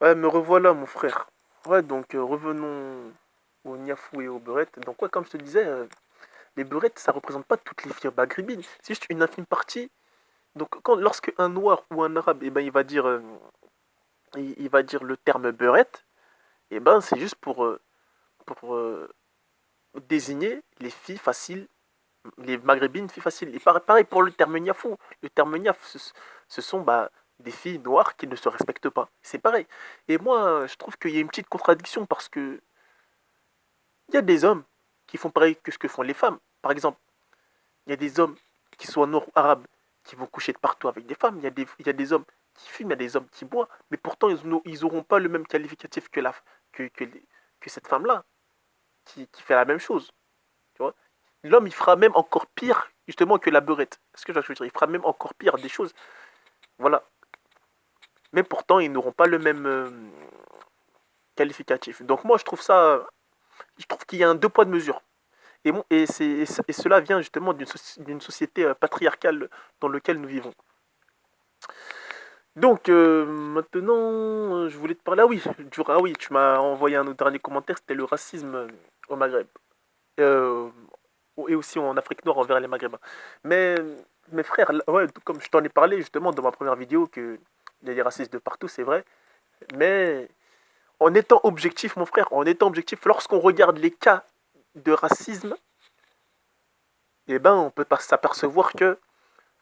Ouais, me revoilà, mon frère. Ouais, donc revenons au niafou et aux beurrettes. Donc, ouais, comme je te disais, les beurrettes, ça représente pas toutes les filles maghrébines. C'est juste une infime partie. Donc, lorsque un noir ou un arabe, eh ben, il va dire le terme beurrette, eh ben, c'est juste pour désigner les filles faciles, les maghrébines filles faciles. Et pareil pour le terme niafou. Le terme niaf, ce sont des filles noires qui ne se respectent pas. C'est pareil. Et moi, je trouve qu'il y a une petite contradiction parce que il y a des hommes qui font pareil que ce que font les femmes. Par exemple, il y a des hommes qui soient noirs ou arabes qui vont coucher de partout avec des femmes. Il y a des hommes qui fument, il y a des hommes qui boivent. Mais pourtant, ils n'auront pas le même qualificatif que, que, que cette femme-là qui fait la même chose. Tu vois. L'homme, il fera même encore pire, justement, que la beurette. Est-ce que je veux dire? Il fera même encore pire des choses. Voilà. Mais pourtant, ils n'auront pas le même qualificatif. Donc moi, je trouve qu'il y a un deux poids de mesure. Et cela vient justement d'une société patriarcale dans laquelle nous vivons. Donc maintenant, je voulais te parler. Ah oui, tu m'as envoyé un autre dernier commentaire, c'était le racisme au Maghreb. Euh, et aussi en Afrique noire envers les Maghrébins. Mais mes frères, ouais, comme je t'en ai parlé justement dans ma première vidéo, qu'il y a des racistes de partout, c'est vrai. Mais en étant objectif, mon frère, en étant objectif, lorsqu'on regarde les cas de racisme, eh ben, on peut s'apercevoir que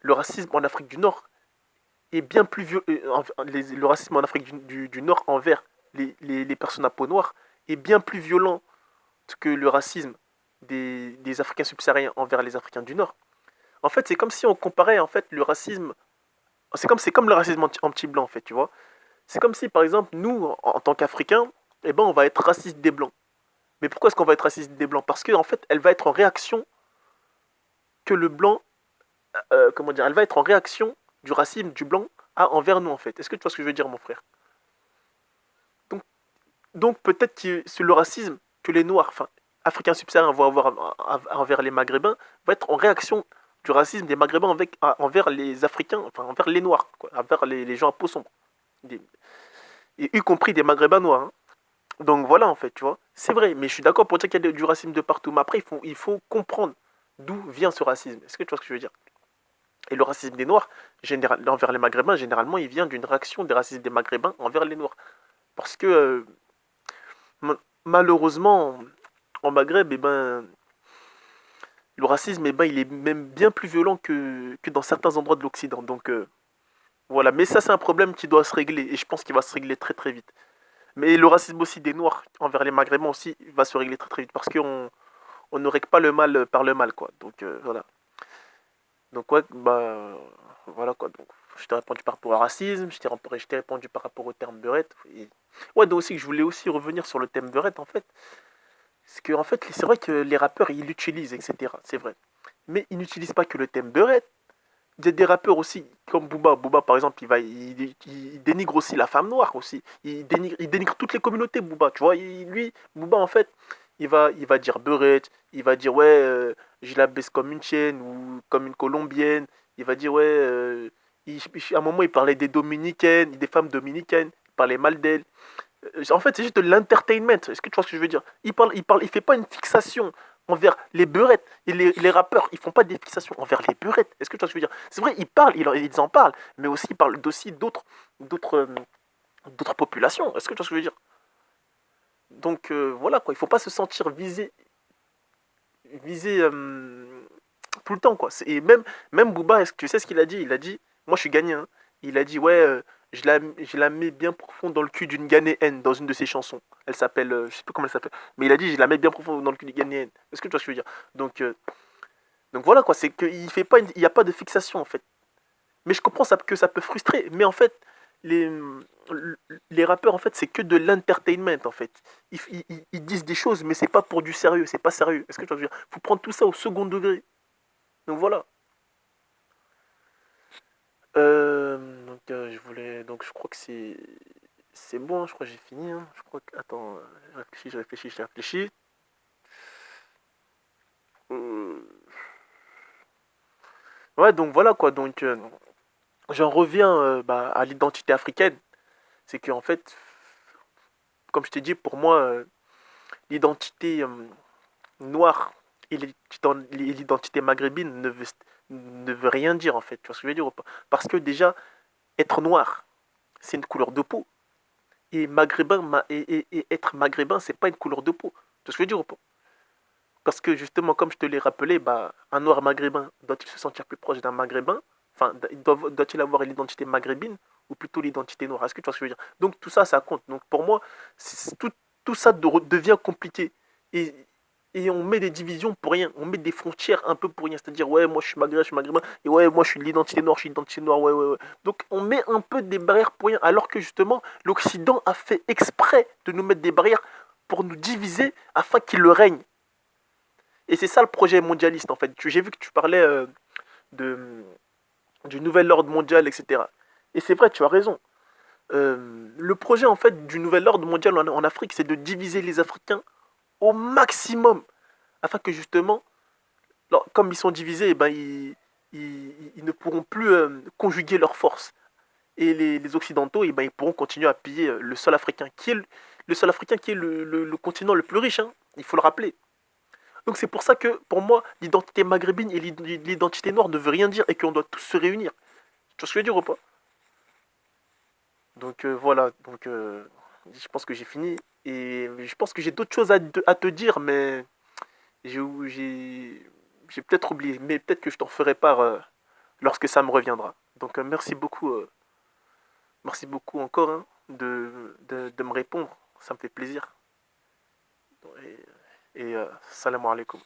le racisme en Afrique du Nord est bien plus vieux. Le racisme en Afrique du Nord envers les personnes à peau noire est bien plus violent que le racisme des Africains subsahariens envers les Africains du Nord. En fait, c'est comme si on comparait en fait le racisme. C'est comme le racisme anti-blanc, en fait, tu vois. C'est comme si, par exemple, nous, en tant qu'Africains, eh ben, on va être raciste des Blancs. Mais pourquoi est-ce qu'on va être raciste des Blancs? Parce qu'en fait, elle va être en réaction que le Blanc comment dire, elle va être en réaction du racisme du blanc envers nous en fait. Est-ce que tu vois ce que je veux dire mon frère? Donc, donc peut-être que c'est le racisme que les noirs, enfin africains subsahariens vont avoir envers les maghrébins va être en réaction du racisme des maghrébins envers les africains, enfin envers les noirs, quoi, envers les gens à peau sombre, des, et y compris des maghrébins noirs. Hein. Donc voilà en fait, tu vois. C'est vrai, mais je suis d'accord pour dire qu'il y a du racisme de partout. Mais après, il faut comprendre d'où vient ce racisme. Est-ce que tu vois ce que je veux dire? Et le racisme des Noirs, envers les Maghrébins, généralement, il vient d'une réaction des racistes des Maghrébins envers les Noirs. Parce que, malheureusement, en Maghreb, eh ben, le racisme, eh ben, il est même bien plus violent que dans certains endroits de l'Occident. Donc, voilà. Mais ça, c'est un problème qui doit se régler. Et je pense qu'il va se régler très, très vite. Mais le racisme aussi des Noirs envers les Maghrébins aussi va se régler très, très vite. Parce on ne règle pas le mal par le mal, quoi. Donc, voilà. Donc ouais, voilà quoi. Donc je t'ai répondu par rapport au racisme, je t'ai répondu par rapport au terme beurette. Et... Ouais, donc aussi je voulais aussi revenir sur le thème beurette en fait. C'est que en fait, c'est vrai que les rappeurs ils l'utilisent, etc. C'est vrai. Mais ils n'utilisent pas que le thème beurette. Il y a des rappeurs aussi, comme Booba. Booba par exemple, il dénigre aussi la femme noire aussi. Il dénigre toutes les communautés, Booba. Tu vois, lui, Booba en fait, il va dire beurette, il va dire ouais, je la baisse comme une chienne ou comme une colombienne. Il va dire ouais, à un moment il parlait des dominicaines, des femmes dominicaines, il parlait mal d'elles. En fait, c'est juste de l'entertainment. Est-ce que tu vois ce que je veux dire? Il fait pas une fixation envers les beurettes. Et les rappeurs, ils font pas des fixations envers les beurettes. Est-ce que tu vois ce que je veux dire? C'est vrai, ils en parlent, mais aussi ils parlent d'aussi d'autres, d'autres populations. Est-ce que tu vois ce que je veux dire? Donc voilà quoi, il faut pas se sentir visé tout le temps quoi. Et même Booba, est-ce que tu sais ce qu'il a dit? Il a dit, moi je suis ghanéen. Hein. Il a dit ouais, je la mets bien profond dans le cul d'une Ghanéenne dans une de ses chansons. Elle s'appelle, je sais plus comment elle s'appelle, mais il a dit je la mets bien profond dans le cul d'une Ghanéenne. Est-ce que tu vois ce que je veux dire? Donc donc voilà quoi, c'est qu'il fait pas, il y a pas de fixation en fait. Mais je comprends que ça peut frustrer. Mais en fait, les, les rappeurs, en fait, c'est que de l'entertainment, en fait. Ils disent des choses, mais c'est pas pour du sérieux. C'est pas sérieux. Est-ce que tu veux dire? Faut prendre tout ça au second degré. Donc voilà. Donc je crois que c'est bon. Je crois que j'ai fini. Hein. Je crois que attends, je réfléchis. Euh, Ouais, donc voilà quoi. Donc j'en reviens à l'identité africaine. C'est qu'en fait, comme je t'ai dit, pour moi, l'identité noire et l'identité maghrébine ne veut rien dire en fait. Tu vois ce que je veux dire ou pas? Parce que déjà, être noir, c'est une couleur de peau. Et maghrébin, et être maghrébin, c'est pas une couleur de peau. Tu vois ce que je veux dire ou pas? Parce que justement, comme je te l'ai rappelé, bah, un noir maghrébin doit-il se sentir plus proche d'un maghrébin? Enfin, doit-il avoir l'identité maghrébine ou plutôt l'identité noire? Est-ce que tu vois ce que je veux dire? Donc tout ça, ça compte. Donc pour moi, tout ça devient compliqué. Et, et on met des divisions pour rien. On met des frontières un peu pour rien. C'est-à-dire, ouais, moi je suis maghrébin. Et ouais, moi je suis de l'identité noire, je suis de l'identité noire. Ouais, ouais, ouais. Donc on met un peu des barrières pour rien. Alors que justement, l'Occident a fait exprès de nous mettre des barrières pour nous diviser afin qu'il le règne. Et c'est ça le projet mondialiste en fait. J'ai vu que tu parlais de, du nouvel ordre mondial, etc. Et c'est vrai, tu as raison. Le projet en fait du nouvel ordre mondial en Afrique, c'est de diviser les Africains au maximum, afin que justement, comme ils sont divisés, eh ben, ils ne pourront plus conjuguer leurs forces. Et les Occidentaux, eh ben, ils pourront continuer à piller le sol africain, qui est le sol africain qui est le continent le plus riche, hein, il faut le rappeler. Donc c'est pour ça que, pour moi, l'identité maghrébine et l'identité noire ne veut rien dire et qu'on doit tous se réunir. Tu vois ce que je veux dire ou pas? Donc voilà, donc je pense que j'ai fini. Et je pense que j'ai d'autres choses à te dire, mais j'ai j'ai- j'ai peut-être oublié. Mais peut-être que je t'en ferai part lorsque ça me reviendra. Donc merci beaucoup encore hein, de me répondre. Ça me fait plaisir. Et salam alaikum.